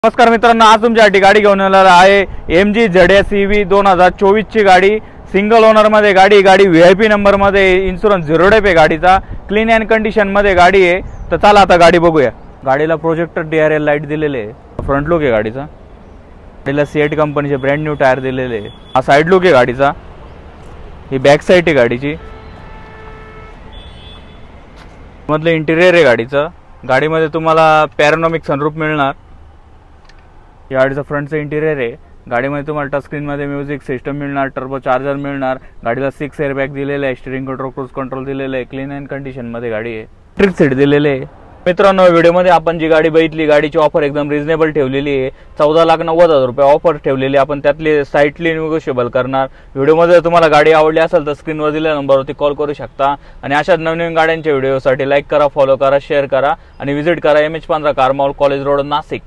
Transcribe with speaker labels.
Speaker 1: नमस्कार मित्रांनो, आज तुमच्यासाठी गाडी घेऊन आलेला आहे MG ZS EV 2024 ची गाडी। सिंगल ओनर मध्ये गाडी VIP नंबर मध्ये, इन्शुरन्स 0 डेप आहे गाडीचा, क्लीन अँड कंडिशन मध्ये गाडी आहे। तर चला आता गाडी बघूया। गाडीला प्रोजेक्टर DRL लाईट दिलेले आहे। फ्रंट लुक आहे गाडीचा। गाडीला सीएट कंपनीचे ब्रँड न्यू टायर दिलेले आहे। हा साइड लुक आहे गाडीचा। ही बॅक साइड आहे गाडीची। मधलं इंटिरियर आहे गाडीचं। गाडीमध्ये तुम्हाला पॅनोरामिक सनरूफ मिळणार। या गाडीचा फ्रंटचं इंटिरियर आहे। गाडीमध्ये तुम्हाला टच स्क्रीन मध्ये म्युझिक सिस्टम मिळणार, टर्बो चार्जर मिळणार। गाडीला 6 एअरबॅग दिलेले आहे, स्टीअरिंग कंट्रोल, क्रूज कंट्रोल दिलेले आहे, क्लीन अँड कंडिशन मध्ये गाडी आहे। इलेक्ट्रिक सीट दिलेले आहे। मित्रांनो, व्हिडिओमध्ये आपण जी गाडी बघितली, गाडीची ऑफर एकदम रिजनेबल ठेवलेली आहे। 14,90,000 रुपये ऑफर ठेवलेली आपण त्यातले साइटली निगोशिएबल करणार। व्हिडिओमध्ये तुम्हाला गाडी आवडली असेल तर स्क्रीनवर दिलेल्या नंबरवरती कॉल करू शकता। आणि अशा नवीन गाड्यांच्या व्हिडिओसाठी लाईक करा, फॉलो करा, शेअर करा आणि व्हिजिट करा MH15 car mall, college road, Nashik.